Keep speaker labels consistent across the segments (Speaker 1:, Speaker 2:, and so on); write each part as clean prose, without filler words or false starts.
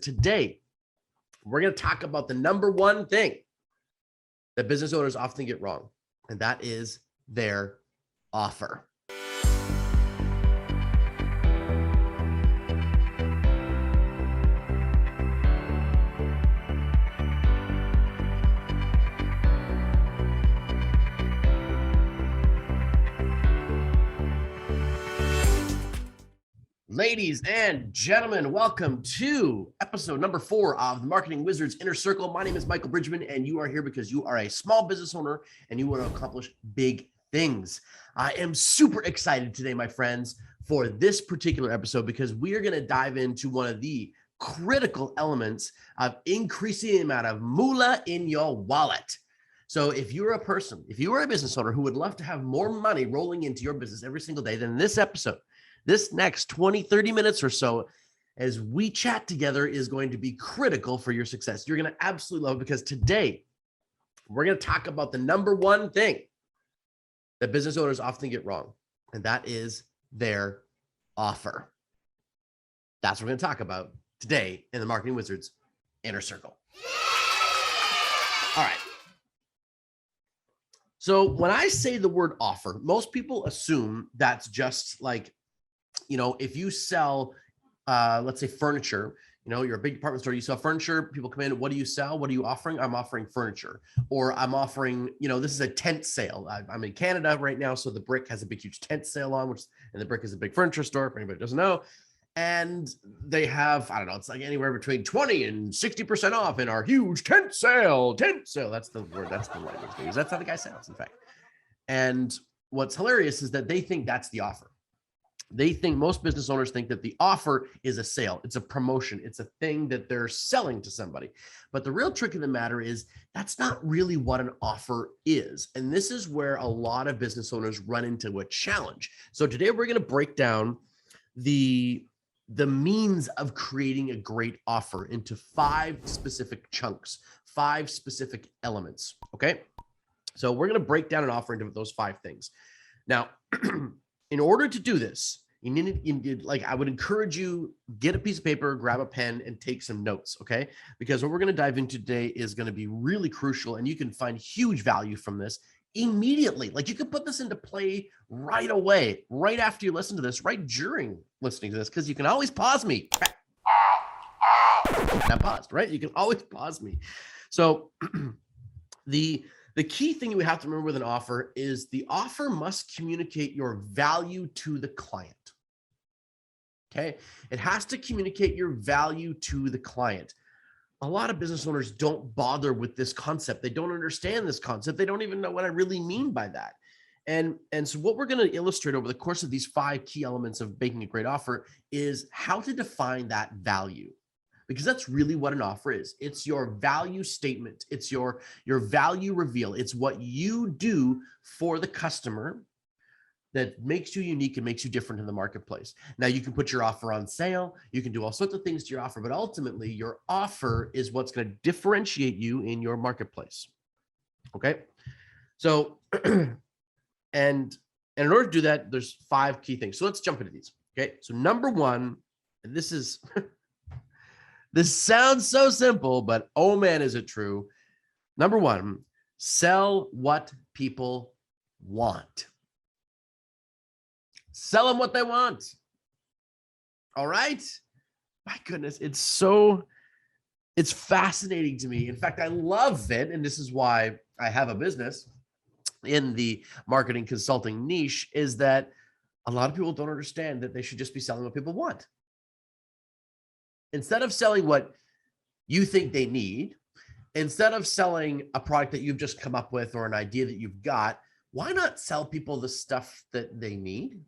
Speaker 1: Today, we're going to talk about the number one thing that business owners often get wrong, and that is their offer. Ladies and gentlemen, welcome to episode number 4 of the Marketing Wizards Inner Circle. My name is Michael Bridgman, and you are here because you are a small business owner and you want to accomplish big things. I am super excited today, my friends, for this particular episode because we are going to dive into one of the critical elements of increasing the amount of moolah in your wallet. So if you're a person, if you are a business owner who would love to have more money rolling into your business every single day, then this episode, this next 20, 30 minutes or so, as we chat together, is going to be critical for your success. You're going to absolutely love it because today we're going to talk about the number one thing that business owners often get wrong, and that is their offer. That's what we're going to talk about today in the Marketing Wizards Inner Circle. All right. So when I say the word offer, most people assume that's just like, you know, if you sell, let's say furniture, you know, you're a big department store, you sell furniture, people come in, what do you sell? What are you offering? I'm offering furniture. Or I'm offering, you know, this is a tent sale. I'm in Canada right now, so the Brick has a big, huge tent sale on, and the Brick is a big furniture store, if anybody doesn't know. And they have, I don't know, it's like anywhere between 20 and 60% off in our huge tent sale. That's the word, that's the language they use. That's how the guy sounds, in fact. And what's hilarious is that they think that's the offer. Most business owners think that the offer is a sale. It's a promotion. It's a thing that they're selling to somebody. But the real trick of the matter is that's not really what an offer is. And this is where a lot of business owners run into a challenge. So today we're going to break down the means of creating a great offer into 5 specific chunks, 5 specific elements. Okay. So we're going to break down an offer into those 5 things. Now, in order to do this, you need, like, I would encourage you, get a piece of paper, grab a pen, and take some notes, okay? Because what we're going to dive into today is going to be really crucial, and you can find huge value from this immediately. Like, you can put this into play right away, right after you listen to this, right during listening to this, because you can always pause me. That paused, right? You can always pause me. So the key thing you have to remember with an offer is the offer must communicate your value to the client. Okay? It has to communicate your value to the client. A lot of business owners don't bother with this concept. They don't understand this concept. They don't even know what I really mean by that. And so what we're going to illustrate over the course of these 5 key elements of making a great offer is how to define that value. Because that's really what an offer is. It's your value statement. It's your value reveal. It's what you do for the customer that makes you unique and makes you different in the marketplace. Now, you can put your offer on sale. You can do all sorts of things to your offer, but ultimately your offer is what's going to differentiate you in your marketplace. Okay. So, and in order to do that, there's 5 key things. So let's jump into these. Okay. So number 1, and this is, this sounds so simple, but oh man, is it true. Number 1, sell what people want. Sell them what they want. All right. My goodness, it's fascinating to me. In fact, I love it. And this is why I have a business in the marketing consulting niche, is that a lot of people don't understand that they should just be selling what people want. Instead of selling what you think they need, instead of selling a product that you've just come up with or an idea that you've got, why not sell people the stuff that they need?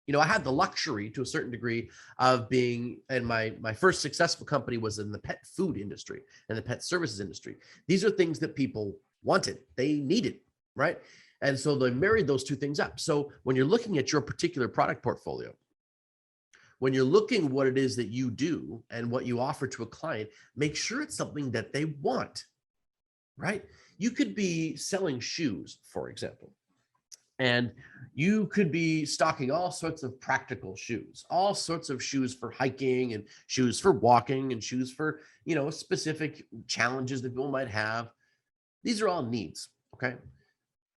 Speaker 1: You know, I had the luxury to a certain degree of being, and my first successful company was in the pet food industry and the pet services industry. These are things that people wanted, they needed, right? And so they married those 2 things up. So when you're looking at your particular product portfolio, when you're looking what it is that you do and what you offer to a client, make sure it's something that they want, right? You could be selling shoes, for example, And you could be stocking all sorts of practical shoes, all sorts of shoes for hiking and shoes for walking and shoes for, specific challenges that people might have. These are all needs, okay?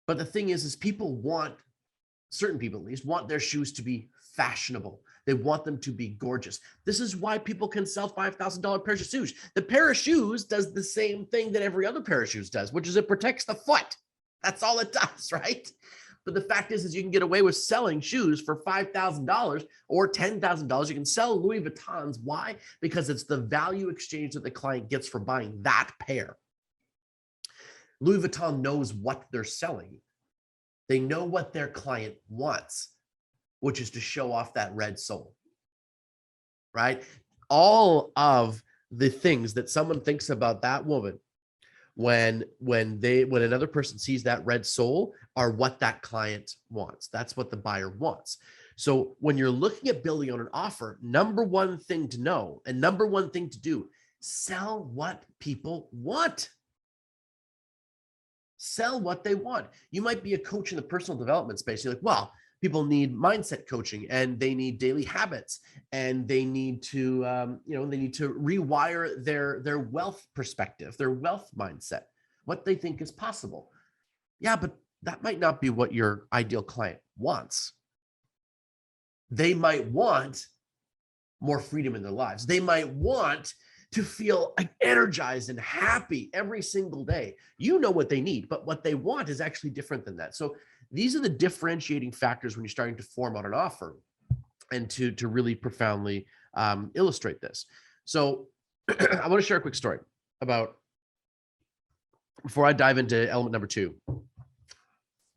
Speaker 1: But the thing is people want, certain people at least, want their shoes to be fashionable. They want them to be gorgeous. This is why people can sell $5,000 pairs of shoes. The pair of shoes does the same thing that every other pair of shoes does, which is it protects the foot. That's all it does, right? But the fact is you can get away with selling shoes for $5,000 or $10,000. You can sell Louis Vuittons. Why? Because it's the value exchange that the client gets for buying that pair. Louis Vuitton knows what they're selling. They know what their client wants, which is to show off that red sole, right? All of the things that someone thinks about that woman when another person sees that red sole are what that client wants. That's what the buyer wants. So when you're looking at building on an offer, number one thing to know and number one thing to do, sell what people want. Sell what they want. You might be a coach in the personal development space. You're like, well, people need mindset coaching and they need daily habits and they need to, they need to rewire their wealth perspective, their wealth mindset, what they think is possible. Yeah, but that might not be what your ideal client wants. They might want more freedom in their lives. They might want to feel energized and happy every single day. You know what they need, but what they want is actually different than that. So these are the differentiating factors when you're starting to form out an offer and to really profoundly illustrate this. So I want to share a quick story about, before I dive into element number 2,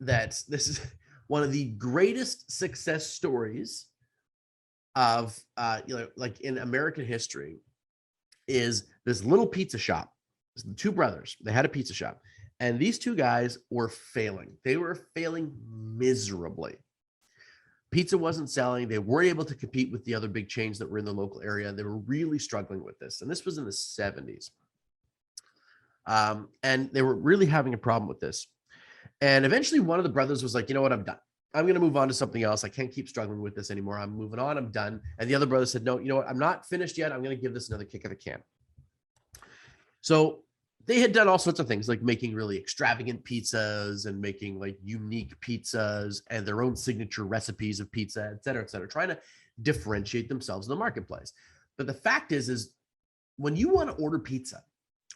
Speaker 1: that this is one of the greatest success stories of, like in American history, is this little pizza shop. The 2 brothers, they had a pizza shop, and these 2 guys were failing. They were failing miserably. Pizza wasn't selling. They weren't able to compete with the other big chains that were in the local area. They were really struggling with this. And this was in the 70s. And they were really having a problem with this. And eventually one of the brothers was like, you know what, I'm done. I'm going to move on to something else. I can't keep struggling with this anymore. I'm moving on. I'm done. And the other brother said, no, you know what? I'm not finished yet. I'm going to give this another kick of the can. So they had done all sorts of things, like making really extravagant pizzas and making like unique pizzas and their own signature recipes of pizza, et cetera, trying to differentiate themselves in the marketplace. But the fact is when you want to order pizza,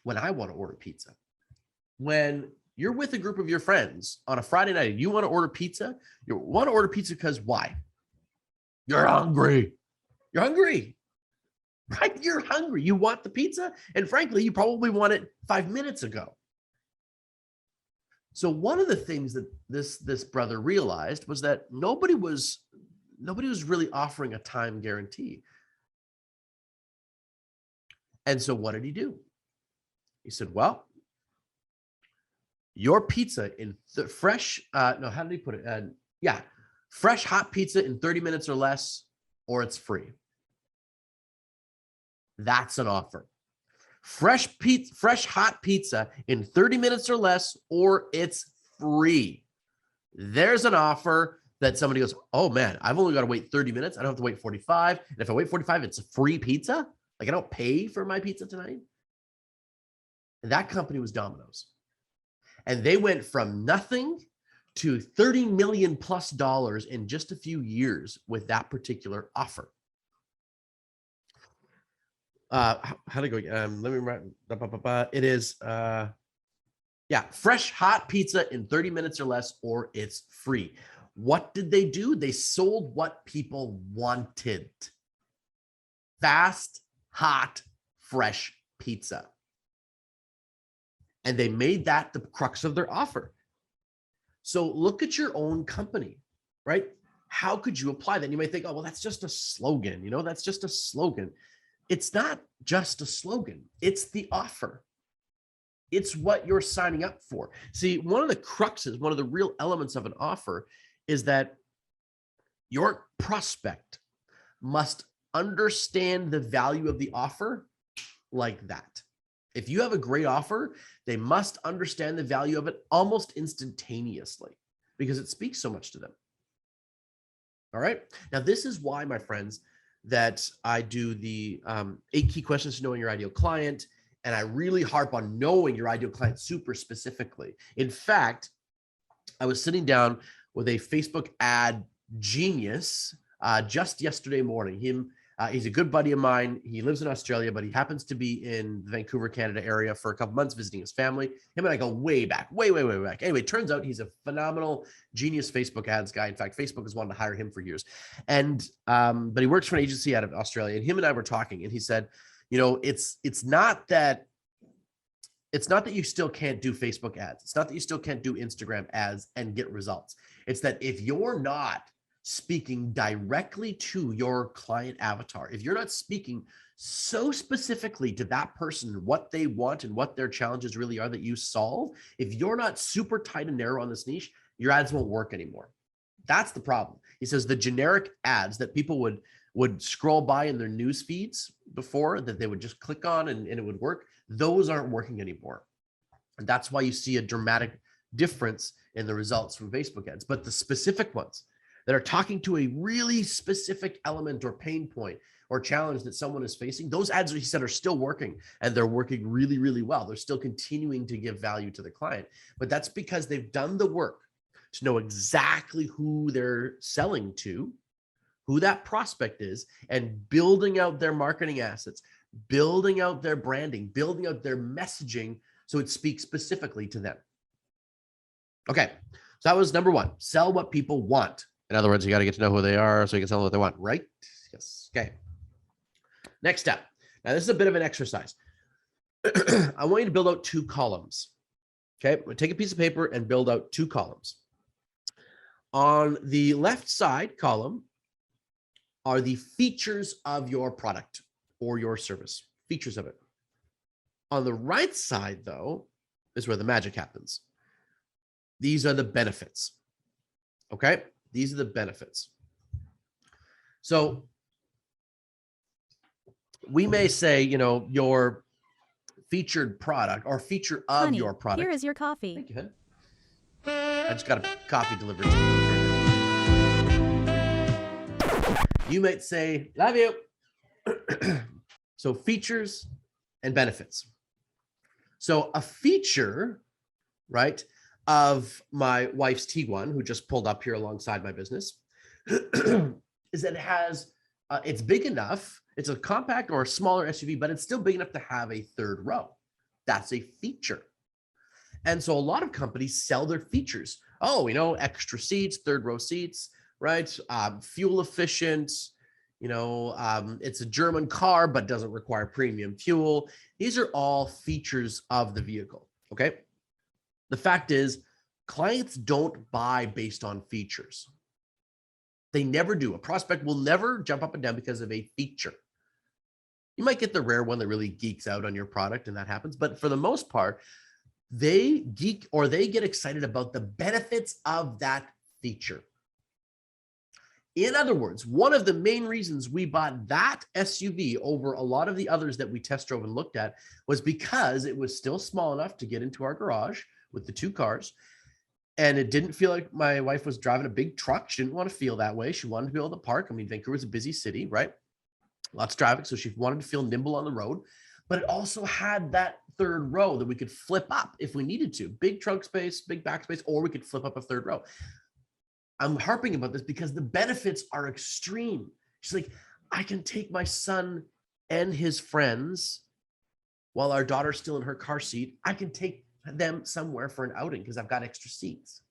Speaker 1: when I want to order pizza, when you're with a group of your friends on a Friday night and you want to order pizza, you want to order pizza because why? You're hungry. You're hungry, right? You're hungry. You want the pizza. And frankly, you probably want it 5 minutes ago. So one of the things that this brother realized was that nobody was really offering a time guarantee. And so what did he do? He said, well, your pizza in fresh, how did he put it? Fresh hot pizza in 30 minutes or less, or it's free. That's an offer. Fresh hot pizza in 30 minutes or less, or it's free. There's an offer that somebody goes, oh man, I've only got to wait 30 minutes. I don't have to wait 45. And if I wait 45, it's a free pizza. Like I don't pay for my pizza tonight. And that company was Domino's. And they went from nothing to $30 million plus in just a few years with that particular offer. How to go? Let me write. It is, fresh hot pizza in 30 minutes or less, or it's free. What did they do? They sold what people wanted. Fast, hot, fresh pizza. And they made that the crux of their offer. So look at your own company, right? How could you apply that? And you might think, oh, well, that's just a slogan. That's just a slogan. It's not just a slogan. It's the offer. It's what you're signing up for. See, one of the cruxes, one of the real elements of an offer is that your prospect must understand the value of the offer like that. If you have a great offer, they must understand the value of it almost instantaneously, because it speaks so much to them. All right. Now, this is why, my friends, that I do the 8 key questions to knowing your ideal client. And I really harp on knowing your ideal client super specifically. In fact, I was sitting down with a Facebook ad genius just yesterday morning. He's a good buddy of mine. He lives in Australia, but he happens to be in the Vancouver, Canada area for a couple months visiting his family. Him and I go way back, way back. Anyway, turns out he's a phenomenal genius Facebook ads guy. In fact, Facebook has wanted to hire him for years. And but he works for an agency out of Australia. And him and I were talking, and he said, it's not that you still can't do Facebook ads. It's not that you still can't do Instagram ads and get results. It's that if you're not speaking directly to your client avatar, if you're not speaking so specifically to that person, what they want and what their challenges really are that you solve, if you're not super tight and narrow on this niche, your ads won't work anymore. That's the problem. He says the generic ads that people would scroll by in their news feeds before, that they would just click on and it would work, those aren't working anymore. And that's why you see a dramatic difference in the results from Facebook ads. But the specific ones that are talking to a really specific element or pain point or challenge that someone is facing, those ads, he said, are still working, and they're working really, really well. They're still continuing to give value to the client, but that's because they've done the work to know exactly who they're selling to, who that prospect is, and building out their marketing assets, building out their branding, building out their messaging so it speaks specifically to them. Okay, so that was number 1, sell what people want. In other words, you got to get to know who they are so you can tell them what they want, right? Yes. Okay. Next step. Now, this is a bit of an exercise. I want you to build out 2 columns. Okay. Take a piece of paper and build out 2 columns. On the left side column are the features of your product or your service, features of it. On the right side, though, is where the magic happens. These are the benefits. Okay. These are the benefits. So we may say, your featured product or feature of
Speaker 2: Honey,
Speaker 1: your product.
Speaker 2: Here is your coffee.
Speaker 1: Thank you, hon. I just got a coffee delivered to me. You might say, love you. So features and benefits. So a feature, right, of my wife's Tiguan, who just pulled up here alongside my business, is that it has, it's big enough. It's a compact or a smaller SUV, but it's still big enough to have a 3rd row. That's a feature. And so a lot of companies sell their features. Oh, extra seats, 3rd row seats, right? Fuel efficient, it's a German car, but doesn't require premium fuel. These are all features of the vehicle. Okay. The fact is, clients don't buy based on features. They never do. A prospect will never jump up and down because of a feature. You might get the rare one that really geeks out on your product, and that happens. But for the most part, they geek or they get excited about the benefits of that feature. In other words, one of the main reasons we bought that SUV over a lot of the others that we test drove and looked at was because it was still small enough to get into our garage with the 2 cars. And it didn't feel like my wife was driving a big truck. She didn't want to feel that way. She wanted to be able to park. I mean, Vancouver's a busy city, right? Lots of traffic. So she wanted to feel nimble on the road. But it also had that 3rd row that we could flip up if we needed to. Big trunk space, big back space, or we could flip up a 3rd row. I'm harping about this because the benefits are extreme. She's like, I can take my son and his friends while our daughter's still in her car seat. I can take them somewhere for an outing because I've got extra seats.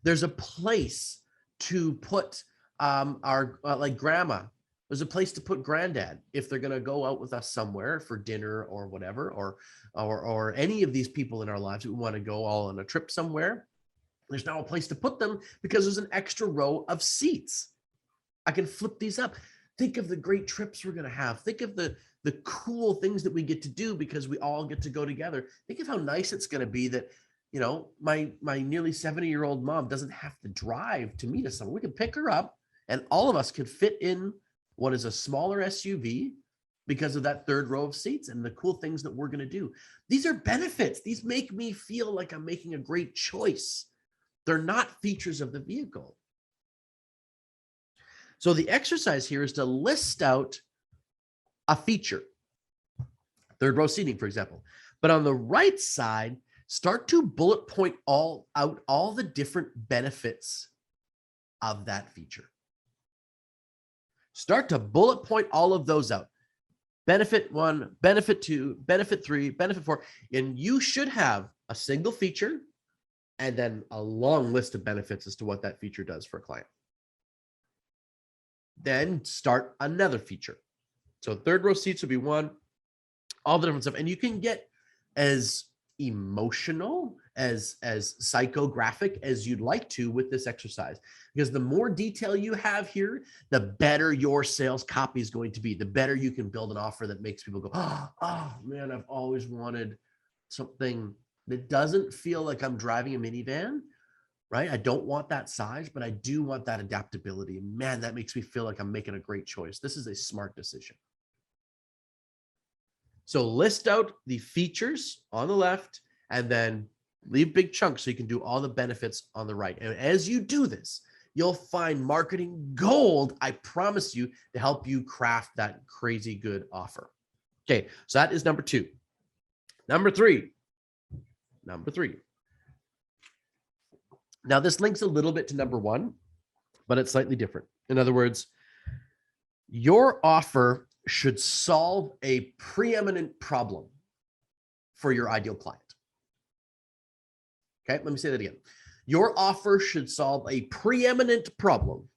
Speaker 1: There's a place to put our like grandma. There's a place to put granddad if they're going to go out with us somewhere for dinner or whatever, or any of these people in our lives that we want to go all on a trip somewhere. There's now a place to put them because there's an extra row of seats. I can flip these up. Think of the great trips we're going to have. Think of the cool things that we get to do because we all get to go together. Think of how nice it's going to be that, my nearly 70-year-old mom doesn't have to drive to meet us somewhere. We can pick her up and all of us could fit in what is a smaller SUV because of that 3rd row of seats and the cool things that we're going to do. These are benefits. These make me feel like I'm making a great choice. They're not features of the vehicle. So the exercise here is to list out a feature, third row seating, for example. But on the right side, start to bullet point all the different benefits of that feature. Start to bullet point all of those out. Benefit 1, benefit 2, benefit 3, benefit 4. And you should have a single feature and then a long list of benefits as to what that feature does for a client. Then start another feature. So third row seats would be 1, all the different stuff. And you can get as emotional, as psychographic as you'd like to with this exercise, because the more detail you have here, the better your sales copy is going to be. The better you can build an offer that makes people go, oh man, I've always wanted something that doesn't feel like I'm driving a minivan, right? I don't want that size, but I do want that adaptability. Man, that makes me feel like I'm making a great choice. This is a smart decision. So list out the features on the left and then leave big chunks so you can do all the benefits on the right. And as you do this, you'll find marketing gold, I promise you, to help you craft that crazy good offer. Okay, so that is number 2. Number three. Now this links a little bit to number 1, but it's slightly different. In other words, your offer should solve a preeminent problem for your ideal client. Okay, let me say that again. Your offer should solve a preeminent problem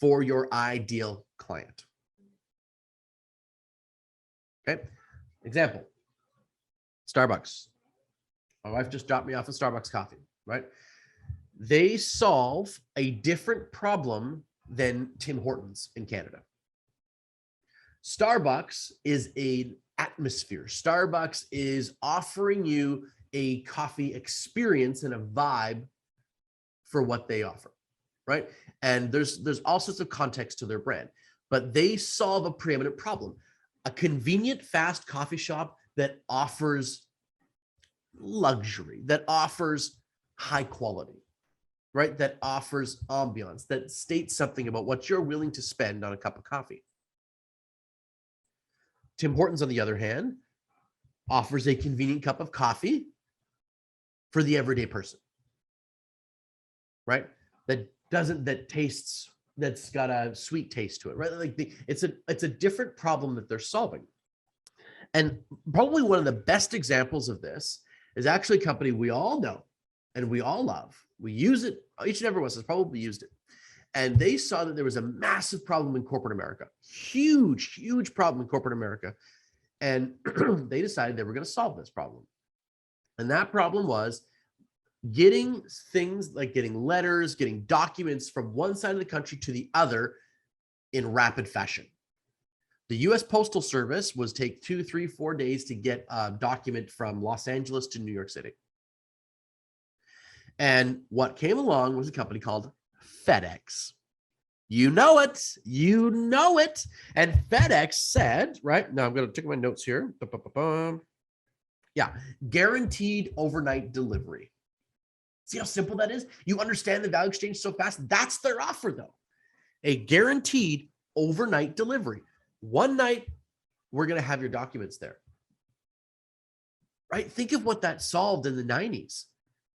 Speaker 1: for your ideal client. Okay, example, Starbucks. My wife just dropped me off a Starbucks coffee, right? They solve a different problem than Tim Hortons in Canada. Starbucks is an atmosphere. Starbucks is offering you a coffee experience and a vibe for what they offer, right? And there's all sorts of context to their brand, but they solve a preeminent problem. A convenient, fast coffee shop that offers luxury, that offers high quality, right? That offers ambiance, that states something about what you're willing to spend on a cup of coffee. Tim Hortons, on the other hand, offers a convenient cup of coffee for the everyday person, right? That's got a sweet taste to it, right? Like it's a different problem that they're solving. And probably one of the best examples of this is actually a company we all know and we all love. We use it, each and every one of us has probably used it. And they saw that there was a massive problem in corporate America, huge problem in corporate America. And they decided they were going to solve this problem. And that problem was getting things like getting letters, getting documents from one side of the country to the other in rapid fashion. The US Postal Service was take 2, 3, 4 days to get a document from Los Angeles to New York City. And what came along was a company called FedEx. You know it. And FedEx said, right now, I'm going to take my notes here. Yeah, guaranteed overnight delivery. See how simple that is? You understand the value exchange so fast. That's their offer, though. A guaranteed overnight delivery. One night, we're going to have your documents there. Right? Think of what that solved in the 90s.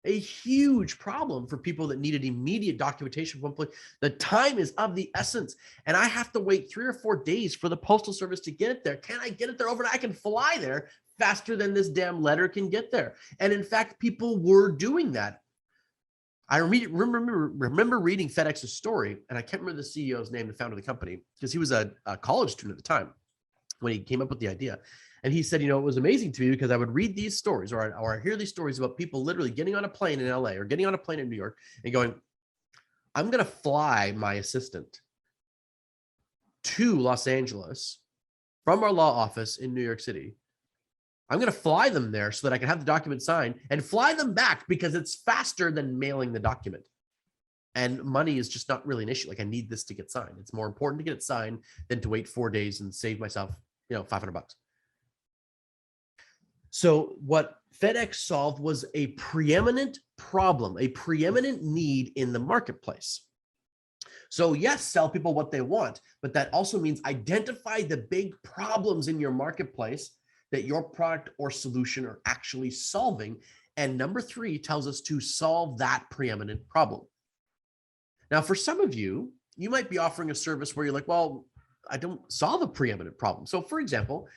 Speaker 1: A huge problem for people that needed immediate documentation from one place. The time is of the essence, and I have to wait 3 or 4 days for the Postal Service to get it there. Can I get it there overnight? I can fly there faster than this damn letter can get there. And in fact, people were doing that. I remember reading FedEx's story, and I can't remember the CEO's name, the founder of the company, because he was a college student at the time when he came up with the idea. And he said, it was amazing to me because I would read these stories or I hear these stories about people literally getting on a plane in LA or getting on a plane in New York and going, I'm going to fly my assistant to Los Angeles from our law office in New York City. I'm going to fly them there so that I can have the document signed and fly them back because it's faster than mailing the document. And money is just not really an issue. Like, I need this to get signed. It's more important to get it signed than to wait 4 days and save myself, $500. So what FedEx solved was a preeminent problem, a preeminent need in the marketplace. So yes, sell people what they want, but that also means identify the big problems in your marketplace that your product or solution are actually solving. And number 3 tells us to solve that preeminent problem. Now, for some of you, you might be offering a service where you're like, well, I don't solve a preeminent problem. So for example,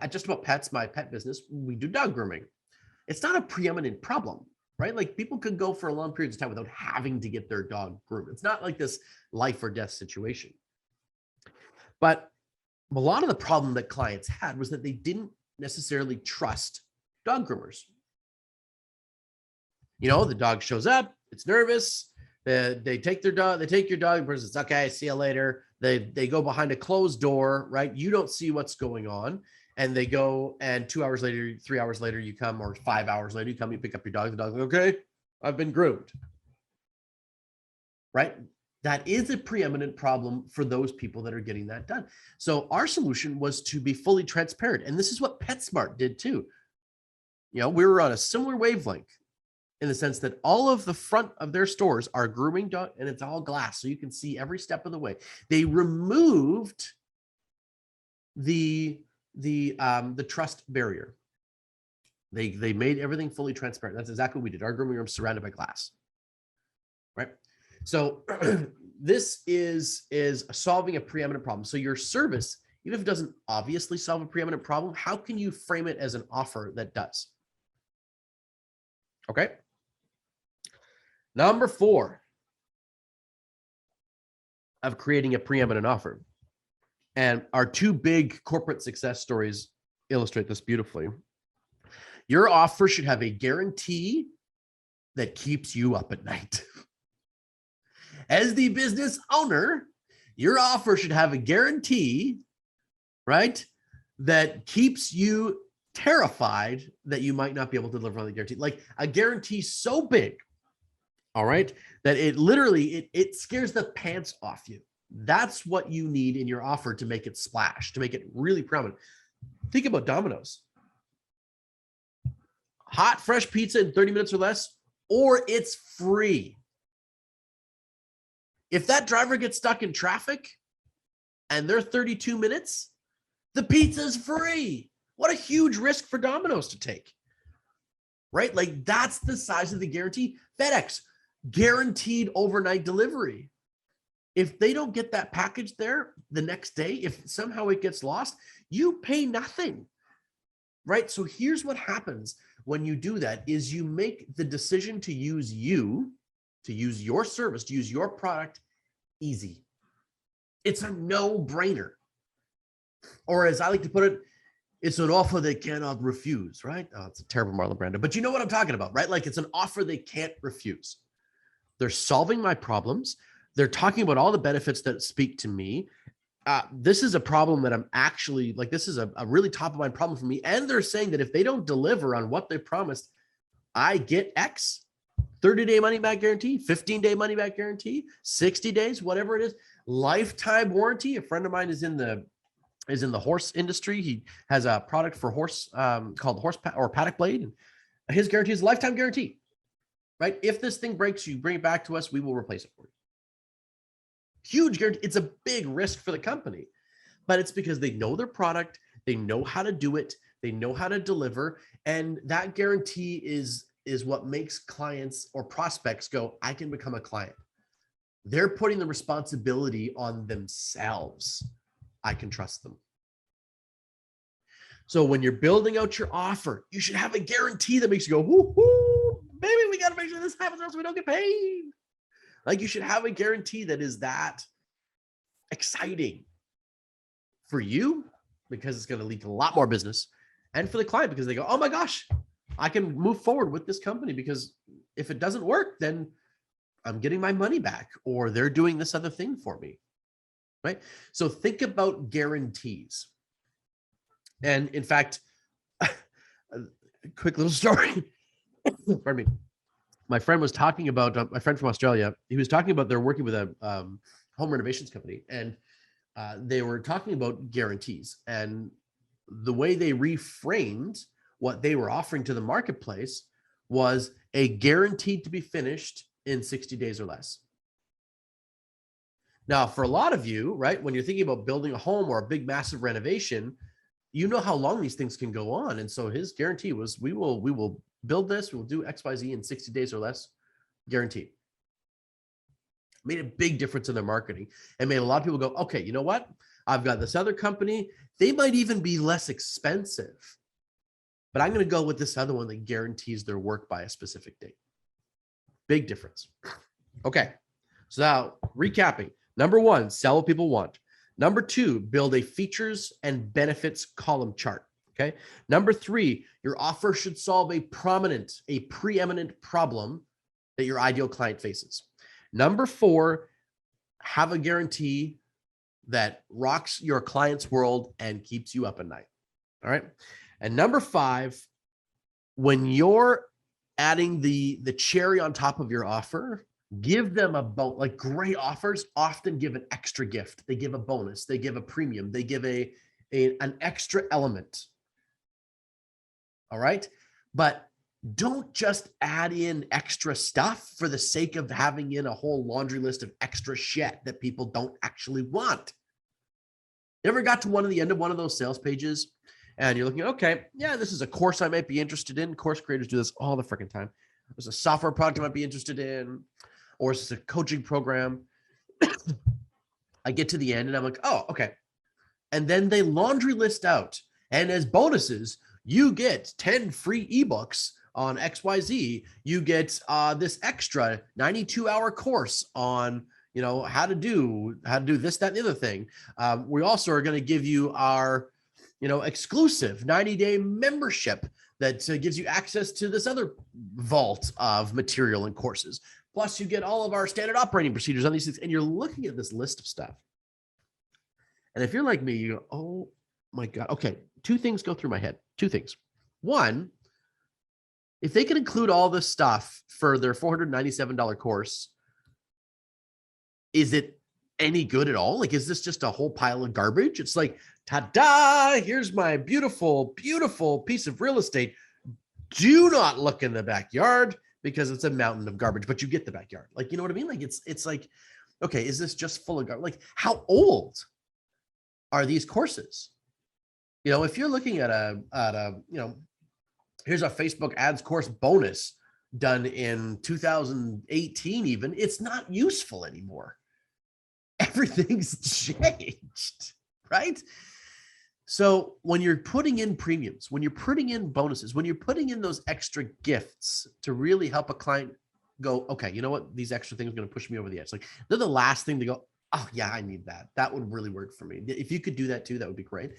Speaker 1: at Just About Pets, my pet business, we do dog grooming. It's not a preeminent problem, right? Like people could go for a long period of time without having to get their dog groomed. It's not like this life or death situation. But a lot of the problem that clients had was that they didn't necessarily trust dog groomers. The dog shows up, it's nervous. They take your dog, the person says, okay, see you later. They go behind a closed door, right? You don't see what's going on. And they go, and 2 hours later, 3 hours later, you come, or 5 hours later, you come, you pick up your dog. The dog's like, okay, I've been groomed. Right? That is a preeminent problem for those people that are getting that done. So our solution was to be fully transparent. And this is what PetSmart did too. We were on a similar wavelength in the sense that all of the front of their stores are grooming dog, and it's all glass. So you can see every step of the way. They removed the trust barrier. They made everything fully transparent. That's exactly what we did. Our grooming room surrounded by glass, right? So this is solving a preeminent problem. So your service, even if it doesn't obviously solve a preeminent problem, how can you frame it as an offer that does? Okay. Number 4 of creating a preeminent offer. And our 2 big corporate success stories illustrate this beautifully. Your offer should have a guarantee that keeps you up at night. As the business owner, your offer should have a guarantee, right, that keeps you terrified that you might not be able to deliver on the guarantee. Like a guarantee so big, all right, that it literally, it scares the pants off you. That's what you need in your offer to make it splash, to make it really prominent. Think about Domino's. Hot, fresh pizza in 30 minutes or less, or it's free. If that driver gets stuck in traffic and they're 32 minutes, the pizza's free. What a huge risk for Domino's to take, right? Like that's the size of the guarantee. FedEx, guaranteed overnight delivery. If they don't get that package there the next day, if somehow it gets lost, you pay nothing, right? So here's what happens when you do that is you make the decision to use your service, to use your product easy. It's a no-brainer. Or as I like to put it, it's an offer they cannot refuse, right? Oh, it's a terrible Marlon Brando, but you know what I'm talking about, right? Like it's an offer they can't refuse. They're solving my problems. They're talking about all the benefits that speak to me. This is a problem that I'm actually like, this is a really top of mind problem for me. And they're saying that if they don't deliver on what they promised, I get X, 30-day money back guarantee, 15-day money back guarantee, 60 days, whatever it is, lifetime warranty. A friend of mine is in the horse industry. He has a product for horse called paddock blade. And his guarantee is a lifetime guarantee, right? If this thing breaks, you bring it back to us, we will replace it for you. Huge guarantee. It's a big risk for the company, but it's because they know their product, they know how to do it, they know how to deliver, and that guarantee is what makes clients or prospects go, I can become a client. They're putting the responsibility on themselves. I can trust them. So when you're building out your offer, you should have a guarantee that makes you go, whoo, whoo, baby, we got to make sure this happens or else we don't get paid. Like you should have a guarantee that is that exciting for you because it's going to lead to a lot more business, and for the client because they go, oh my gosh, I can move forward with this company because if it doesn't work, then I'm getting my money back or they're doing this other thing for me, right? So think about guarantees. And in fact, a quick little story, pardon me. My friend was talking about, my friend from Australia, he was talking about they're working with a home renovations company, and they were talking about guarantees. And the way they reframed what they were offering to the marketplace was a guaranteed to be finished in 60 days or less. Now, for a lot of you, right, when you're thinking about building a home or a big, massive renovation, you know how long these things can go on. And so his guarantee was, we will build this, we will do XYZ in 60 days or less, guaranteed. Made a big difference in their marketing and made a lot of people go, okay, you know what? I've got this other company. They might even be less expensive, but I'm going to go with this other one that guarantees their work by a specific date. Big difference. Okay. So now recapping. Number one, sell what people want. Number two, build a features and benefits column chart. Okay. Number three, your offer should solve a preeminent problem that your ideal client faces. Number four, have a guarantee that rocks your client's world and keeps you up at night. All right. And number five, when you're adding the cherry on top of your offer, give them a bonus. Like great offers often give an extra gift. They give a bonus. They give a premium. They give an extra element. All right. But don't just add in extra stuff for the sake of having in a whole laundry list of extra shit that people don't actually want. You ever got to the end of one of those sales pages and you're looking, okay, yeah, this is a course I might be interested in. Course creators do this all the freaking time. There's a software product I might be interested in, or it's a coaching program. I get to the end and I'm like, oh, okay. And then they laundry list out. And as bonuses, you get 10 free ebooks on XYZ. You get this extra 92-hour course on, how to do this, that, and the other thing. We also are going to give you our, exclusive 90-day membership that gives you access to this other vault of material and courses. Plus, you get all of our standard operating procedures on these things. And you're looking at this list of stuff. And if you're like me, you go, oh my God. Okay, two things go through my head. Two things. One, if they can include all this stuff for their $497 course, is it any good at all? Like, is this just a whole pile of garbage? It's like, ta-da, here's my beautiful, beautiful piece of real estate. Do not look in the backyard because it's a mountain of garbage, but you get the backyard. Like, you know what I mean? Like, it's like, okay, is this just full of garbage? Like, how old are these courses? If you're looking at here's a Facebook ads course bonus done in 2018 even, it's not useful anymore. Everything's changed, right? So when you're putting in premiums, when you're putting in bonuses, when you're putting in those extra gifts to really help a client go, okay, you know what? These extra things are going to push me over the edge. Like they're the last thing to go, oh yeah, I need that. That would really work for me. If you could do that too, that would be great.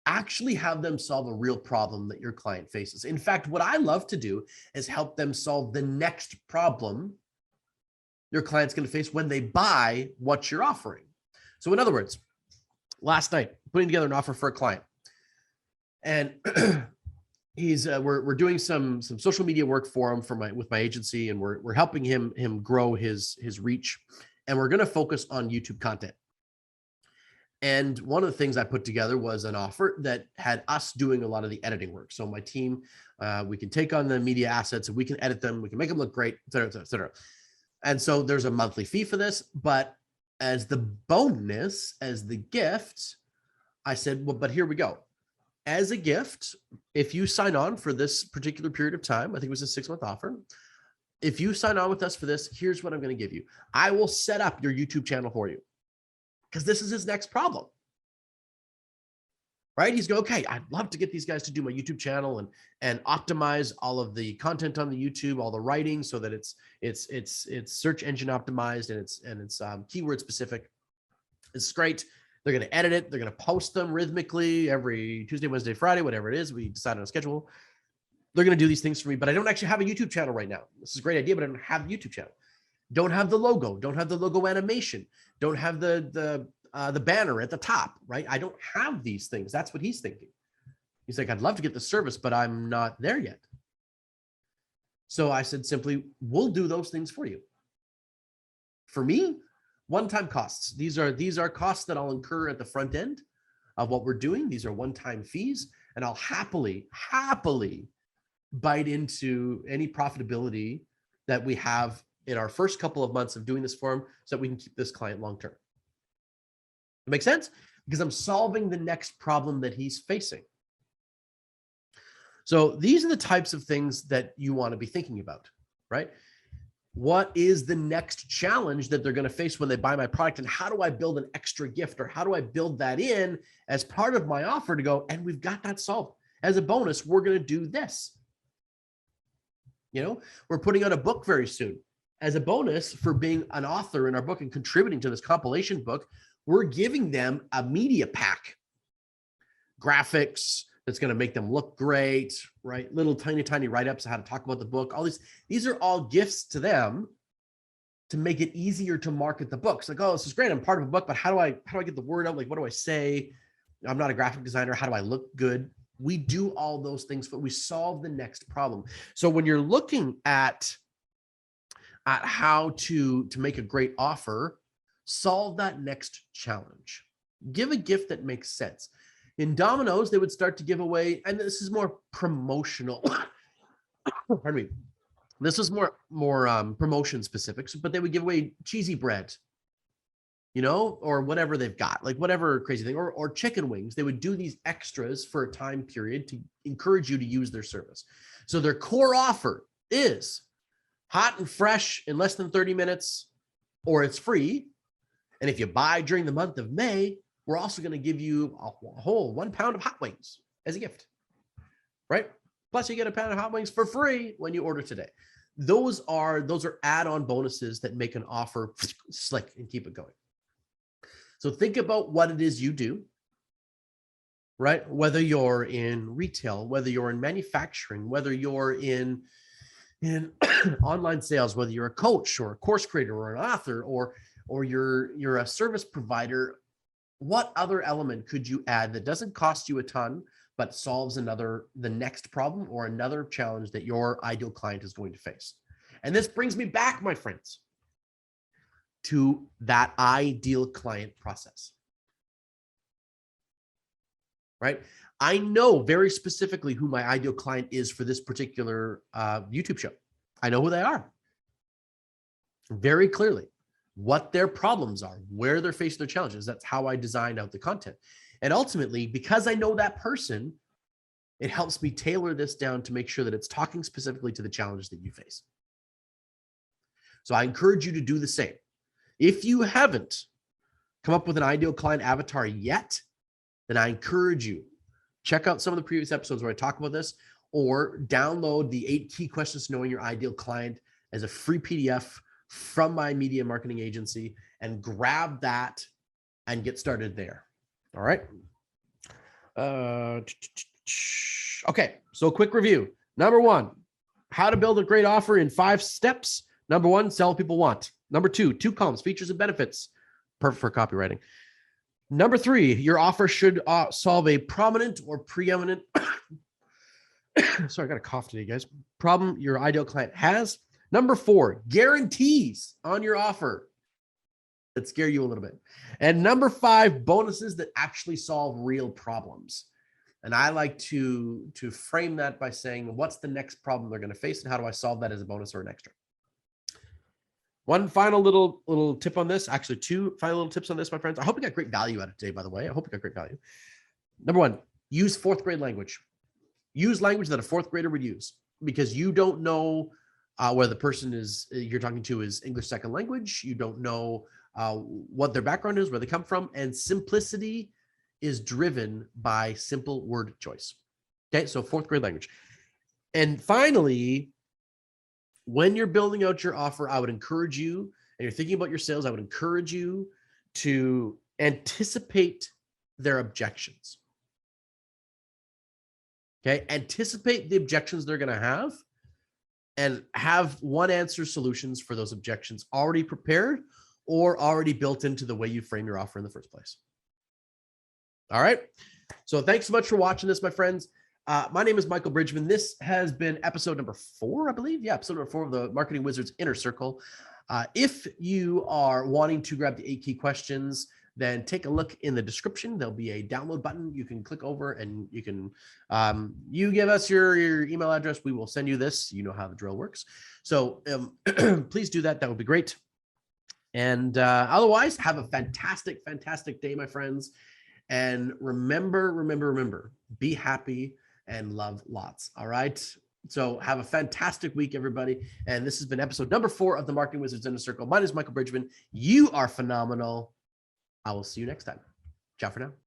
Speaker 1: Actually have them solve a real problem that your client faces. In fact, what I love to do is help them solve the next problem your client's going to face when they buy what you're offering. So in other words, last night, putting together an offer for a client, and we're doing some social media work for him with my agency, and we're helping him grow his reach, and we're going to focus on YouTube content. And one of the things I put together was an offer that had us doing a lot of the editing work. So my team, we can take on the media assets and we can edit them. We can make them look great, et cetera, et cetera, et cetera. And so there's a monthly fee for this, but as the bonus, as the gift, I said, well, but here we go. As a gift, if you sign on for this particular period of time, I think it was a 6-month offer. If you sign on with us for this, here's what I'm going to give you. I will set up your YouTube channel for you. Because this is his next problem, right? He's going, okay, I'd love to get these guys to do my YouTube channel and optimize all of the content on the YouTube, all the writing, so that it's search engine optimized and it's keyword specific. It's great. They're going to edit it. They're going to post them rhythmically every Tuesday, Wednesday, Friday, whatever it is. We decide on a schedule. They're going to do these things for me, but I don't actually have a YouTube channel right now. This is a great idea, but I don't have a YouTube channel. Don't have the logo. Don't have the logo animation. Don't have the banner at the top, right? I don't have these things. That's what he's thinking. He's like, I'd love to get the service, but I'm not there yet. So I said simply, we'll do those things for you. For me, one-time costs. These are costs that I'll incur at the front end of what we're doing. These are one-time fees. and I'll happily bite into any profitability that we have in our first couple of months of doing this for him so that we can keep this client long-term. It makes sense? Because I'm solving the next problem that he's facing. So these are the types of things that you want to be thinking about, right? What is the next challenge that they're going to face when they buy my product? And how do I build an extra gift, or how do I build that in as part of my offer to go, and we've got that solved. As a bonus, we're going to do this. You know, we're putting out a book very soon. As a bonus for being an author in our book and contributing to this compilation book, we're giving them a media pack, graphics that's going to make them look great, right? Little tiny write-ups of how to talk about the book. All these are all gifts to them to make it easier to market the book. It's like, oh, this is great. I'm part of a book, but how do I get the word out? Like, what do I say? I'm not a graphic designer. How do I look good? We do all those things, but we solve the next problem. So when you're looking at how to make a great offer, solve that next challenge. Give a gift that makes sense. In Domino's, they would start to give away, and this is more promotional. Pardon me. This is more promotion specific, but they would give away cheesy bread, you know, or whatever they've got, like whatever crazy thing, or chicken wings. They would do these extras for a time period to encourage you to use their service. So their core offer is hot and fresh in less than 30 minutes, or it's free. And if you buy during the month of May, we're also going to give you a whole 1 pound of hot wings as a gift, right? Plus you get a pound of hot wings for free when you order today. Those are add-on bonuses that make an offer slick and keep it going. So think about what it is you do, right? Whether you're in retail, whether you're in manufacturing, whether you're in online sales, whether you're a coach or a course creator or an author, or you're a service provider. What other element could you add that doesn't cost you a ton, but solves the next problem or another challenge that your ideal client is going to face? And this brings me back, my friends, to that ideal client process, right? I know very specifically who my ideal client is for this particular YouTube show. I know who they are very clearly, what their problems are, where they're facing their challenges. That's how I design out the content. And ultimately, because I know that person, it helps me tailor this down to make sure that it's talking specifically to the challenges that you face. So I encourage you to do the same. If you haven't come up with an ideal client avatar yet, then I encourage you, check out some of the previous episodes where I talk about this, or download the 8 key questions to knowing your ideal client as a free PDF from my media marketing agency, and grab that and get started there. All right. Okay. So quick review. Number 1, how to build a great offer in 5 steps. Number 1, sell what people want. Number 2, 2 columns, features and benefits. Perfect for copywriting. Number 3, your offer should solve a prominent or preeminent, sorry, I got a cough today, guys, problem your ideal client has. Number 4, guarantees on your offer that scare you a little bit. And number 5, bonuses that actually solve real problems. And I like to frame that by saying, what's the next problem they're going to face, and how do I solve that as a bonus or an extra? One final little tip on this, actually 2 final little tips on this, my friends. I hope you got great value out of today, by the way. I hope you got great value. Number 1, use 4th grade language. Use language that a 4th grader would use, because you don't know whether the person you're talking to is English second language. You don't know what their background is, where they come from, and simplicity is driven by simple word choice. Okay, so 4th grade language. And finally, when you're building out your offer, I would encourage you, and you're thinking about your sales, I would encourage you to anticipate their objections. Okay, anticipate the objections they're going to have, and have one answer solutions for those objections already prepared or already built into the way you frame your offer in the first place. All right. So thanks so much for watching this, my friends. My name is Michael Bridgman. This has been episode number 4, I believe. Yeah, episode number 4 of the Marketing Wizards Inner Circle. If you are wanting to grab the 8 key questions, then take a look in the description. There'll be a download button. You can click over and you can, you give us your email address. We will send you this. You know how the drill works. So please do that. That would be great. And otherwise, have a fantastic, fantastic day, my friends. And remember, be happy and love lots. All right. So have a fantastic week, everybody. And this has been episode number 4 of the Marketing Wizards Inner Circle. My name is Michael Bridgman. You are phenomenal. I will see you next time. Ciao for now.